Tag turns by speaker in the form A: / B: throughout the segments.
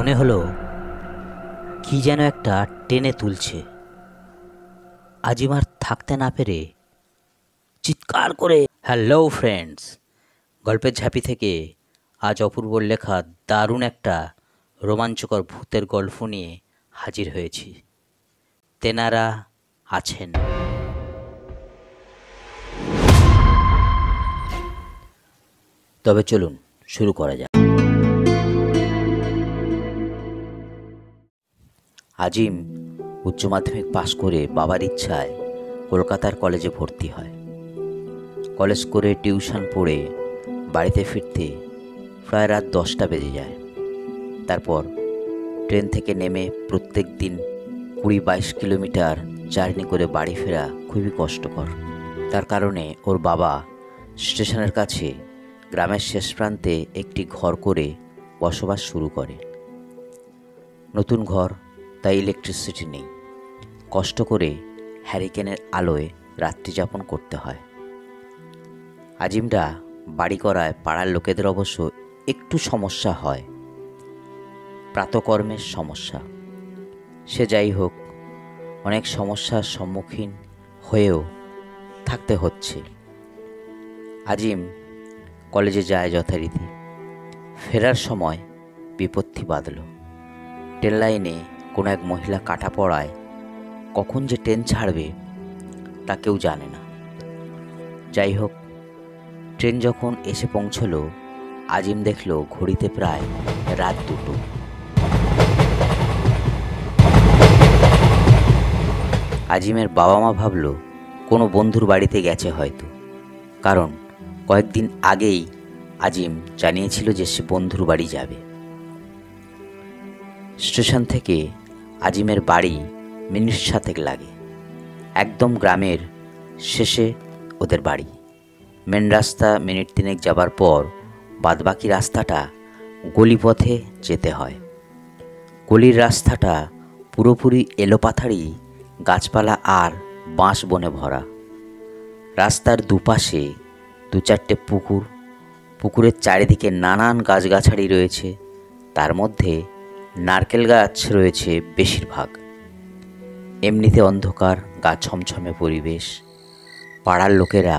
A: মনে হলো কি যেন একটা টেনে তুলছে। আজিম আর থাকতে না পেরে চিৎকার করে, হ্যালো ফ্রেন্ডস, গল্পের ঝাঁপি থেকে আজ অপূর্বর লেখা দারুণ একটা রোমাঞ্চকর ভূতের গল্প নিয়ে হাজির হয়েছি। তেনারা আছেন। তবে চলুন শুরু করা যাক। আজিম উচ্চ মাধ্যমিক পাশ করে বাবার ইচ্ছায় কলকাতার কলেজে ভর্তি হয়। কলেজ করে টিউশন পড়ে বাড়িতে ফিরতে প্রায় রাত 10টা বেজে যায়। তারপর ট্রেন থেকে নেমে প্রত্যেক দিন 20-22 কিলোমিটার জার্নি করে বাড়ি ফেরা খুবই কষ্টকর। তার কারণে ওর বাবা স্টেশনের কাছে গ্রামের শেষ প্রান্তে একটি ঘর করে বসবাস শুরু করে। নতুন ঘর, তাই ইলেকট্রিসিটি নেই। কষ্ট করে হ্যারিকেনের আলোয় রাত্রি যাপন করতে হয়। আজিমরা বাড়ি করায় পাড়ার লোকেদের অবশ্য একটু সমস্যা হয়, প্রাতকর্মের সমস্যা। সে যাই হোক, অনেক সমস্যার সম্মুখীন হয়েও থাকতে হচ্ছে। আজিম কলেজে যায় যথারীতি। ফেরার সময় বিপত্তি বাঁধল। ট্রেন লাইনে কোনো এক মহিলা কাটা পড়ায় কখন যে ট্রেন ছাড়বে তা কেউ জানে না। যাই হোক, ট্রেন যখন এসে পৌঁছল, আজিম দেখল ঘড়িতে প্রায় রাত 2টো। আজিমের বাবা মা ভাবল কোনো বন্ধুর বাড়িতে গেছে হয়তো, কারণ কয়েকদিন আগেই আজিম জানিয়েছিল যে সে বন্ধুর বাড়ি যাবে। স্টেশন থেকে আজিমের বাড়ি মিনিট 7 লাগে। একদম গ্রামের শেষে ওদের বাড়ি। মেন রাস্তা মিনিট 3 যাবার পর বাদবাকি রাস্তাটা গলিপথে যেতে হয়। গলির রাস্তাটা পুরোপুরি এলোপাথারি গাছপালা আর বাঁশ বনে ভরা। রাস্তার দুপাশে 2-4টে পুকুর। পুকুরের চারিদিকে নানান গাছগাছালি রয়েছে। তার মধ্যে নারকেল গাছ রয়েছে বেশিরভাগ। এমনিতে অন্ধকার, গা ছমছমে পরিবেশ। পাড়ার লোকেরা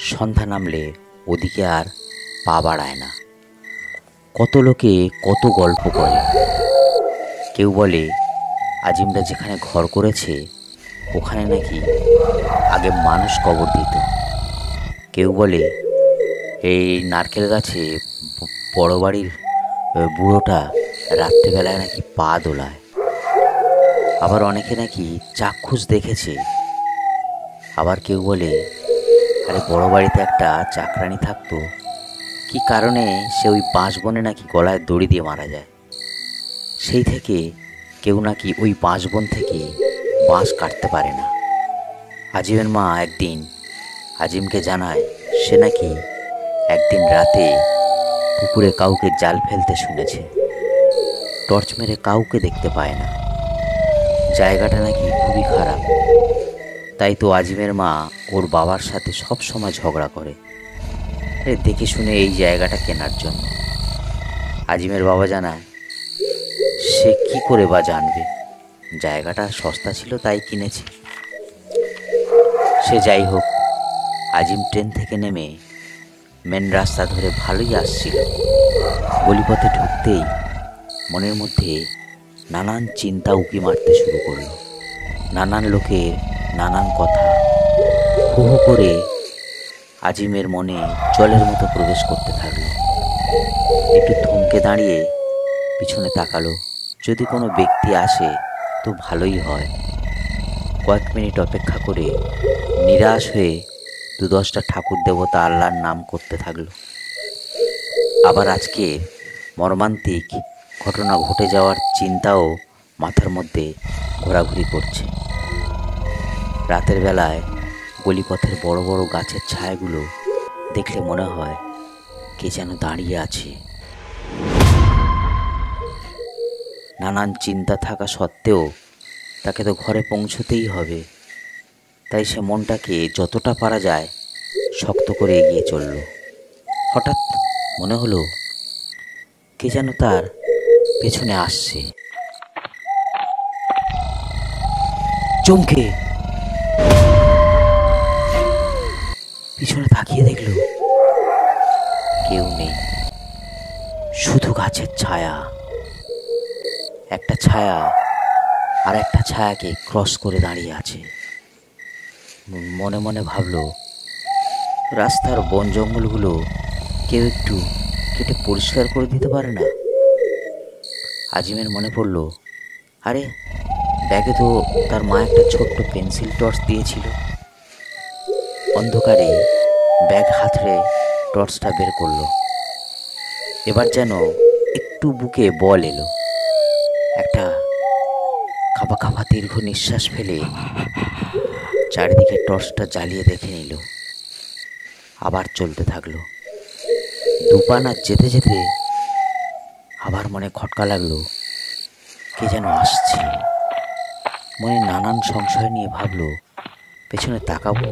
A: সন্ধ্যা নামলে ওদিকে আর পা বাড়ায় না। কত লোকে কত গল্প করে। কেউ বলে আজিমরা যেখানে ঘর করেছে ওখানে নাকি আগে মানুষ কবর দিত। কেউ বলে এই নারকেল গাছে বড় বাড়ির বুড়োটা রাত্রিবেলায় নাকি পা দোলায়। আবার অনেকে নাকি চাক্ষুষ দেখেছে। আবার কেউ বলে আরে বড় বাড়িতে একটা চাকরানি থাকতো, কি কারণে সে ওই বাঁশ বনে নাকি গলায় দড়ি দিয়ে মারা যায়। সেই থেকে কেউ নাকি ওই বাঁশ বন থেকে বাঁশ কাটতে পারে না। আজিমের মা একদিন আজিমকে জানায় সে নাকি একদিন রাতে পুকুরে কাউকে জাল ফেলতে শুনেছে। টর্চ মেরে কাউকে দেখতে পায় না। জায়গাটা নাকি খুবই খারাপ। তাই তো আজিমের মা ওর বাবার সাথে সব সময় ঝগড়া করে দেখে শুনে এই জায়গাটা কেনার জন্য। আজিমের বাবা জানায় সে কি করে বা জানবে, জায়গাটা সস্তা ছিল তাই কিনেছে। সে যাই হোক, আজিম ট্রেন থেকে নেমে মেন রাস্তা ধরে ভালোই আসছিল। গলিপথে ঢুকতেই মনের মধ্যে নানান চিন্তা উকি মারতে শুরু করলো। নানান লোকের নানান কথা হু হু করে আজিমের মনে জলের মতো প্রবেশ করতে থাকলো। একটু থমকে দাঁড়িয়ে পিছনে তাকালো, যদি কোনো ব্যক্তি আসে তো ভালোই হয়। কয়েক মিনিট অপেক্ষা করে নিরাশ হয়ে 2-10টা ঠাকুর দেবতা আল্লাহর নাম করতে থাকলো। আবার আজকে মর্মান্তিক ঘটনা ঘটে যাওয়ার চিন্তাও মাথার মধ্যে ঘোরাঘুরি করছে। রাতের বেলায় গলিপথের বড় বড় গাছের ছায়াগুলো দেখলে মনে হয় কে যেন দাঁড়িয়ে আছে। নানান চিন্তা থাকা সত্ত্বেও তাকে তো ঘরে পৌঁছতেই হবে। তাই সে মনটাকে যতটা পারা যায় শক্ত করে এগিয়ে চলল। হঠাৎ মনে হলো কে যেন তার পেছনে আসছে। চমকে পিছনে তাকিয়ে দেখল কেউ নেই, শুধু গাছের ছায়া। একটা ছায়া আর একটা ছায়াকে ক্রস করে দাঁড়িয়ে আছে। মনে মনে ভাবলো, রাস্তার বন জঙ্গলগুলো কেউ একটু কেটে পরিষ্কার করে দিতে পারে না? আজিমের মনে পড়ল, আরে ব্যাগে তো তার মা একটা ছোট্ট পেন্সিল টর্চ দিয়েছিল। অন্ধকারে ব্যাগ হাতড়ে টর্চটা বের করলো। এবার যেন একটু বুকে বল এলো। একটা কাঁপা কাঁপা দীর্ঘ নিঃশ্বাস ফেলে চারিদিকে টর্চটা জ্বালিয়ে দেখে নিল। আবার চলতে থাকলো। দুপানা যেতে যেতে আবার মনে খটকা লাগলো, কে যেন আসছে। মনে নানান সংশয় নিয়ে ভাবলো, পেছনে তাকাবো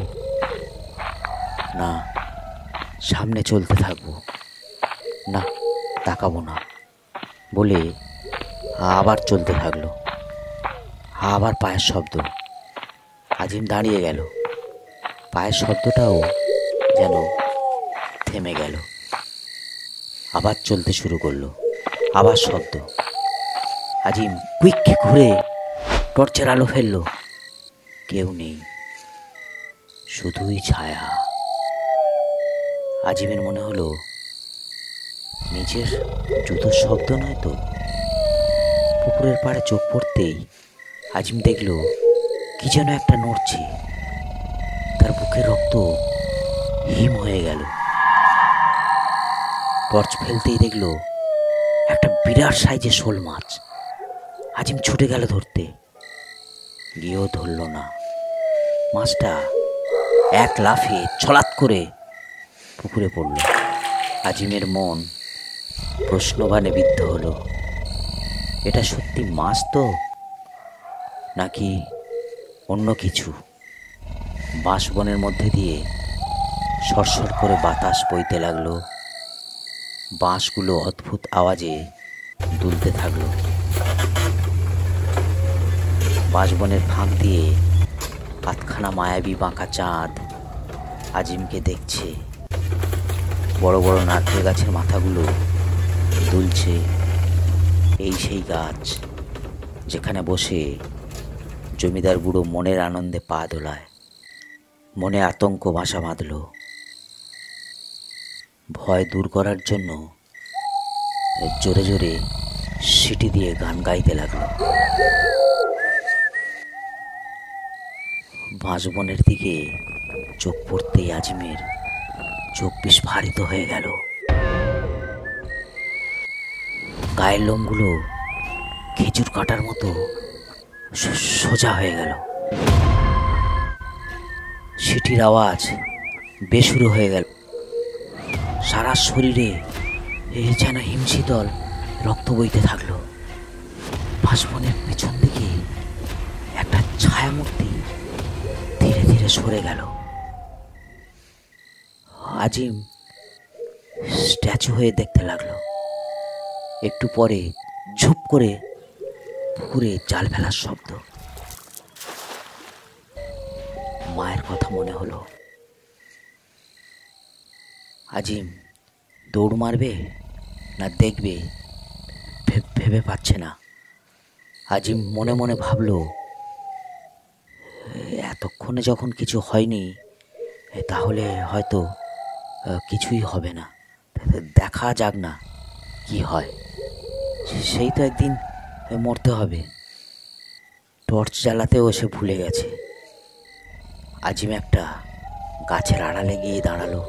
A: না সামনে চলতে থাকবো, না তাকাবো না বলে আবার চলতে থাকলো। আবার পায়ের শব্দ। আজিম দাঁড়িয়ে গেল। পায়ের শব্দটাও যেন থেমে গেল। আবার চলতে শুরু করলো। আবার শব্দ। আজিম কুইক ঘুরে টর্চের আলো ফেললো। কেউ নেই, শুধুই ছায়া। আজিমের মনে হলো, নিজের জুতোর শব্দ নয় তো। পুকুরের পাড়ে চোখ পড়তেই আজিম দেখল কি যেন একটা নড়ছে। তার বুকের রক্ত হিম হয়ে গেল। টর্চ ফেলতেই দেখল একটা বিরাট সাইজের শোল মাছ। আজিম ছুটে গেল ধরতে, গিয়েও ধরল না। মাছটা এক লাফে ছলাৎ করে পুকুরে পড়ল। আজিমের মন প্রশ্নবাণে বিদ্ধ হলো, এটা সত্যি মাছ তো নাকি অন্য কিছু? বাঁশবনের মধ্যে দিয়ে সরসর করে বাতাস বইতে লাগলো। বাঁশগুলো অদ্ভুত আওয়াজে দুলতে থাকলো। বাঁশবনের ফাঁক দিয়ে আধখানা মায়াবী বাঁকা চাঁদ আজিমকে দেখছে। বড় বড় নারকেল গাছের মাথাগুলো দুলছে। এই সেই গাছ যেখানে বসে জমিদার বুড়ো মনের আনন্দে পা দোলায়। মনে আতঙ্ক বাসা বাঁধল। ভয় দূর করার জন্য জোরে জোরে সিটি দিয়ে গান গাইতে লাগলো। বাঁশবনের দিকে চোখ পড়তেই আজিমের চোখ বিস্ফারিত হয়ে গেল। গায়ের লোমগুলো খেজুর কাটার মতো সোজা হয়ে গেল। সিটির আওয়াজ বেসুরো হয়ে গেল। সারা শরীরে যেন হিমশীতল রক্ত বইতে থাকলো। বাঁশবনের পেছন দিকে একটা ছায়ামূর্তি ধীরে ধীরে সরে গেল। আজিম স্ট্যাচু হয়ে দেখতে লাগলো। একটু পরে ঝুপ করে পুকুরে জাল ফেলার শব্দ। মায়ের কথা মনে হলো। আজিম দৌড় মারবে না দেখবে ভেবে পাচ্ছে না। আজিম মনে মনে ভাবলো, এতক্ষণে যখন কিছু হয়নি তাহলে হয়তো কিছুই হবে না। দেখা যাক না কি হয়, সেই তো একদিন মরতে হবে। টর্চ জ্বালাতেও সে ভুলে গেছে। আজিম একটা গাছের আড়ালে গিয়ে দাঁড়ালো।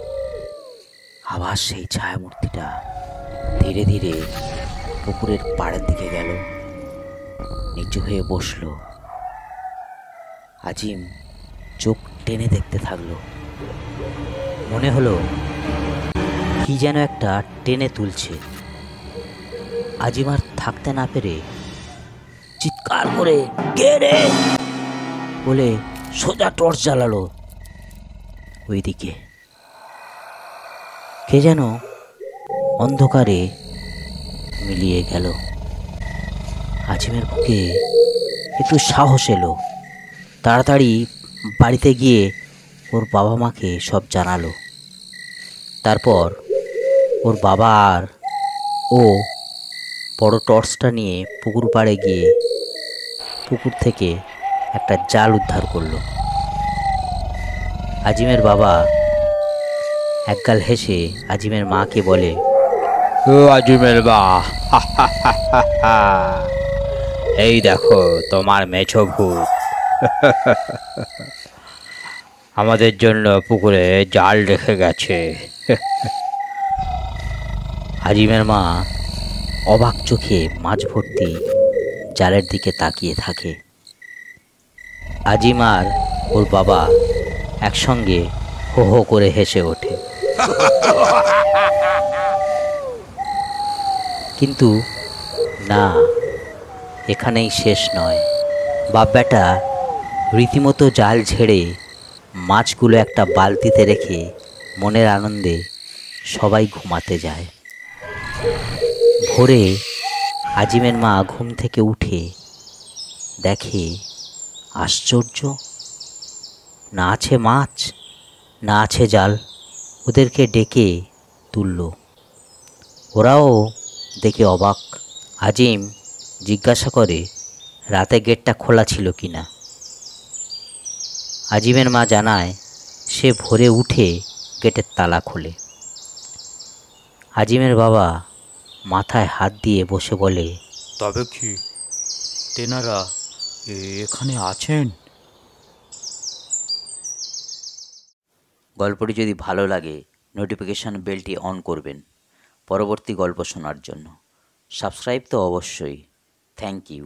A: আবার সেই ছায়ামূর্তিটা ধীরে ধীরে পুকুরের পাড়ের দিকে গেল, নিচু হয়ে বসলো। আজিম চোখ টেনে দেখতে থাকলো। মনে হলো কি যেন একটা টেনে তুলছে। আজিম আর থাকতে না পেরে চিৎকার করে কে রে বলে সোজা টর্চ জ্বালালো। ওইদিকে কে যেন অন্ধকারে মিলিয়ে গেল। আজিমের বুকে একটু সাহস এলো। তাড়াতাড়ি বাড়িতে গিয়ে ওর বাবা মাকে সব জানালো। তারপর ওর বাবা আর ও বড় টর্চটা নিয়ে পুকুর পাড়ে গিয়ে পুকুর থেকে একটা জাল উদ্ধার করলো। আজিমের বাবা একগাল হেসে আজিমের মাকে বলে,
B: ও আজিমের বা, এই দেখো তোমার মেছো ভূত আমাদের জন্য পুকুরে জাল রেখে গেছে।
A: আজিমের মা অবাক চোখে মাছ ভর্তি জালের দিকে তাকিয়ে থাকে। আজিম আর ওর বাবা একসঙ্গে হো হো করে হেসে ওঠে। কিন্তু না, এখানেই শেষ নয়। বাপ বেটা রীতিমতো জাল ঝেড়ে মাছগুলো একটা বালতিতে রেখে মনের আনন্দে সবাই ঘুমাতে যায়। ভোরে আজিমের মা ঘুম থেকে উঠে দেখে আশ্চর্য, না আছে মাছ, না আছে জাল। ওদেরকে ডেকে তুলল। ওরাও দেখে অবাক। আজিম জিজ্ঞাসা করে রাতে গেটটা খোলা ছিল কি না। আজিমের মা জানায় সে ভোরে উঠে গেটের তালা খোলে। আজিমের বাবা মাথায় হাত দিয়ে বসে বলে,
B: তবে কি তেনারা এখানে আছেন?
A: গল্পটি যদি ভালো লাগে নোটিফিকেশান বেলটি অন করবেন পরবর্তী গল্প শোনার জন্য। সাবস্ক্রাইব তো অবশ্যই। Thank you.